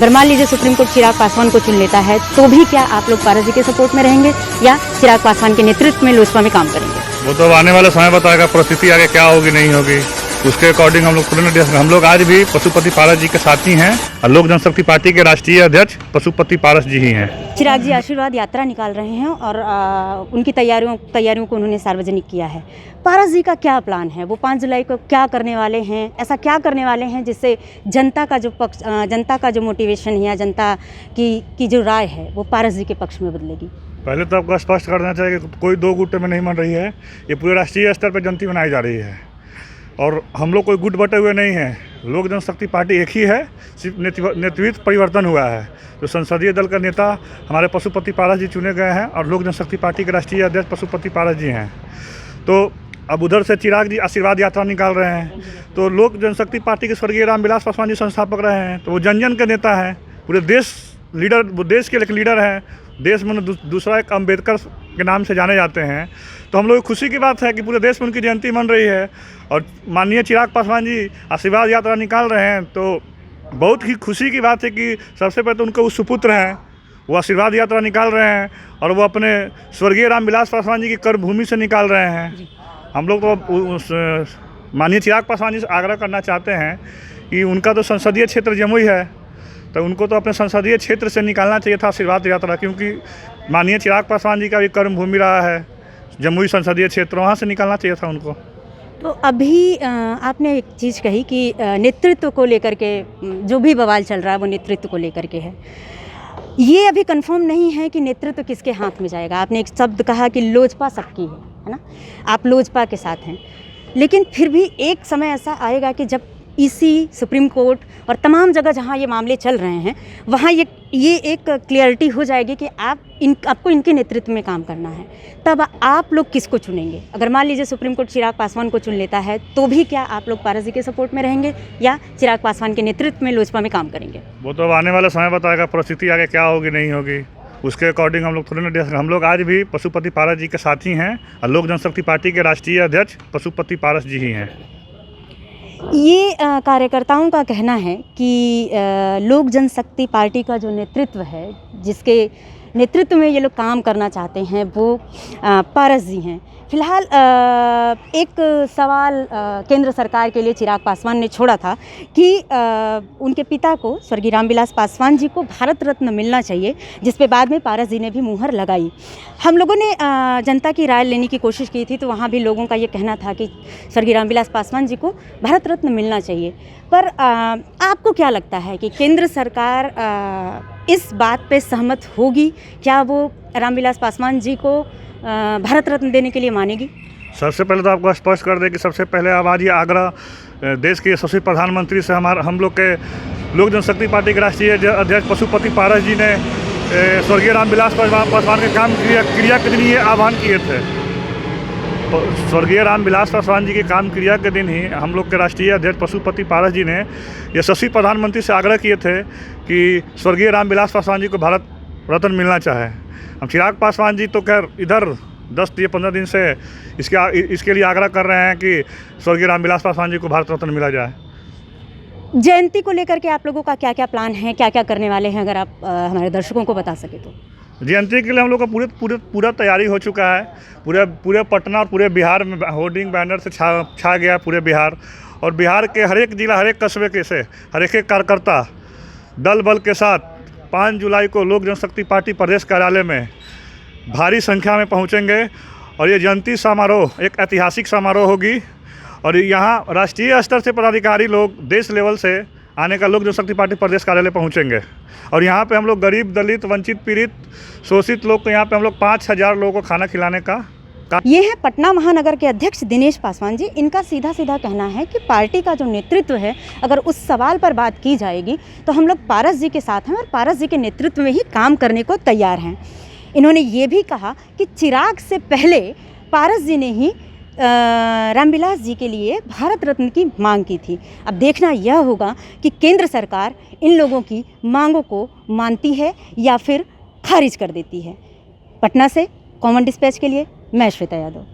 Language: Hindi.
अगर मान लीजिए सुप्रीम कोर्ट चिराग पासवान को चुन लेता है तो भी क्या आप लोग पारस जी के सपोर्ट में रहेंगे या चिराग पासवान के नेतृत्व में लोजपा में काम करेंगे? वो तो आने वाला समय बताएगा, परिस्थिति आगे क्या होगी नहीं होगी, उसके अकॉर्डिंग हम लोग तुरंत। हम लोग आज भी पशुपति पारस जी के साथी हैं और लोक जनशक्ति पार्टी के राष्ट्रीय अध्यक्ष पशुपति पारस जी ही हैं। चिराग जी आशीर्वाद यात्रा निकाल रहे हैं और उनकी तैयारियों को उन्होंने सार्वजनिक किया है। पारस जी का क्या प्लान है? वो 5 जुलाई को क्या करने वाले हैं? ऐसा क्या करने वाले हैं जिससे जनता का जो मोटिवेशन है या जनता की जो राय है वो पारस जी के पक्ष में बदलेगी? पहले तो आपको स्पष्ट करना चाहिए कि कोई दो गुट में नहीं बन रही है, ये पूरे राष्ट्रीय स्तर पर जयंती मनाई जा रही है और हम लोग कोई गुट बटे हुए नहीं हैं। लोक जनशक्ति पार्टी एक ही है, सिर्फ नेतृत्व परिवर्तन हुआ है। तो संसदीय दल का नेता हमारे पशुपति पारस जी चुने गए हैं और लोक जनशक्ति पार्टी के राष्ट्रीय अध्यक्ष पशुपति पारस जी हैं। तो अब उधर से चिराग जी आशीर्वाद यात्रा निकाल रहे हैं। तो लोक जनशक्ति पार्टी के स्वर्गीय रामविलास पासवान जी संस्थापक रहे हैं, तो वो जन जन के नेता हैं, पूरे देश लीडर, वो देश के एक लीडर हैं। देश में दूसरा एक अम्बेडकर के नाम से जाने जाते हैं। तो हम लोग को खुशी की बात है कि पूरे देश में उनकी जयंती मन रही है और माननीय चिराग पासवान जी आशीर्वाद यात्रा निकाल रहे हैं। तो बहुत ही खुशी की बात है कि सबसे पहले तो उनके उस सुपुत्र हैं, वो आशीर्वाद यात्रा निकाल रहे हैं और वो अपने स्वर्गीय रामविलास पासवान जी की कर्मभूमि से निकाल रहे हैं। हम लोग तो माननीय चिराग पासवान जी से आग्रह करना चाहते हैं कि उनका तो संसदीय क्षेत्र जमुई है, तो उनको तो अपने संसदीय क्षेत्र से निकालना चाहिए था आशीर्वाद यात्रा, क्योंकि माननीय चिराग पासवान जी का भी कर्मभूमि रहा है जमुई संसदीय क्षेत्र, वहाँ से निकालना चाहिए था उनको। तो अभी आपने एक चीज़ कही कि नेतृत्व को लेकर के जो भी बवाल चल रहा है वो नेतृत्व को लेकर के है। ये अभी कंफर्म नहीं है कि नेतृत्व किसके हाथ में जाएगा। आपने एक शब्द कहा कि लोजपा सबकी है ना, आप लोजपा के साथ हैं, लेकिन फिर भी एक समय ऐसा आएगा कि जब ईसी, सुप्रीम कोर्ट और तमाम जगह जहाँ ये मामले चल रहे हैं वहाँ ये एक क्लियरिटी हो जाएगी कि आपको इनके नेतृत्व में काम करना है। तब आप लोग किसको चुनेंगे? अगर मान लीजिए सुप्रीम कोर्ट चिराग पासवान को चुन लेता है तो भी क्या आप लोग पारस जी के सपोर्ट में रहेंगे या चिराग पासवान के नेतृत्व में लोजपा में काम करेंगे? वो तो आने वाला समय बताएगा, परिस्थिति आगे क्या होगी नहीं होगी, उसके अकॉर्डिंग हम लोग तुरंत। हम लोग आज भी पशुपति पारस जी के साथी हैं और लोक जनशक्ति पार्टी के राष्ट्रीय अध्यक्ष पशुपति पारस जी ही हैं। ये कार्यकर्ताओं का कहना है कि लोक जनशक्ति पार्टी का जो नेतृत्व है, जिसके नेतृत्व में ये लोग काम करना चाहते हैं, वो पारस जी हैं। फिलहाल एक सवाल केंद्र सरकार के लिए चिराग पासवान ने छोड़ा था कि उनके पिता को, स्वर्गीय रामविलास पासवान जी को भारत रत्न मिलना चाहिए, जिस पे बाद में पारस जी ने भी मुहर लगाई। हम लोगों ने जनता की राय लेने की कोशिश की थी, तो वहाँ भी लोगों का ये कहना था कि स्वर्गीय रामविलास पासवान जी को भारत रत्न मिलना चाहिए। पर आपको क्या लगता है कि केंद्र सरकार इस बात पे सहमत होगी? क्या वो रामविलास पासवान जी को भारत रत्न देने के लिए मानेगी? सबसे पहले तो आपको स्पष्ट कर दें कि सबसे पहले आवाज़ ये आग्रह देश के यशस्वी प्रधानमंत्री से हम लोग के लोक जनशक्ति पार्टी के राष्ट्रीय अध्यक्ष पशुपति पारस जी ने स्वर्गीय रामविलास पासवान के काम क्रिया के दिन ये आह्वान किए थे। स्वर्गीय रामविलास पासवान जी की काम क्रिया के दिन ही हम लोग के राष्ट्रीय अध्यक्ष पशुपति पारस जी ने यशस्वी प्रधानमंत्री से आग्रह किए थे कि स्वर्गीय रामविलास पासवान जी को भारत रत्न मिलना चाहे। हम चिराग पासवान जी तो खैर इधर 10 या 15 दिन से इसके लिए आग्रह कर रहे हैं कि स्वर्गीय रामविलास पासवान जी को भारत रत्न मिला जाए। जयंती को लेकर के आप लोगों का क्या क्या प्लान है, क्या क्या करने वाले हैं, अगर आप हमारे दर्शकों को बता सके तो? जयंती के लिए हम लोग का पूरा तैयारी हो चुका है। पूरे पटना और पूरे बिहार में होर्डिंग बैनर से छा गया पूरे बिहार, और बिहार के हर एक जिला, हर एक कस्बे के से हर एक कार्यकर्ता दल बल के साथ 5 जुलाई को लोक जनशक्ति पार्टी प्रदेश कार्यालय में भारी संख्या में पहुंचेंगे और ये जयंती समारोह एक ऐतिहासिक समारोह होगी। और यहाँ राष्ट्रीय स्तर से पदाधिकारी लोग देश लेवल से आने का लोक जनशक्ति पार्टी प्रदेश कार्यालय पहुँचेंगे और यहाँ पे हम लोग गरीब, दलित, वंचित, पीड़ित, शोषित लोग को यहाँ पे हम लोग 5000 लोगों को खाना खिलाने का। ये है पटना महानगर के अध्यक्ष दिनेश पासवान जी। इनका सीधा सीधा कहना है कि पार्टी का जो नेतृत्व है, अगर उस सवाल पर बात की जाएगी तो हम लोग पारस जी के साथ हैं और पारस जी के नेतृत्व में ही काम करने को तैयार हैं। इन्होंने ये भी कहा कि चिराग से पहले पारस जी ने ही रामविलास जी के लिए भारत रत्न की मांग की थी। अब देखना यह होगा कि केंद्र सरकार इन लोगों की मांगों को मानती है या फिर खारिज कर देती है। पटना से कॉमन डिस्पैच के लिए मैं श्वेता यादव।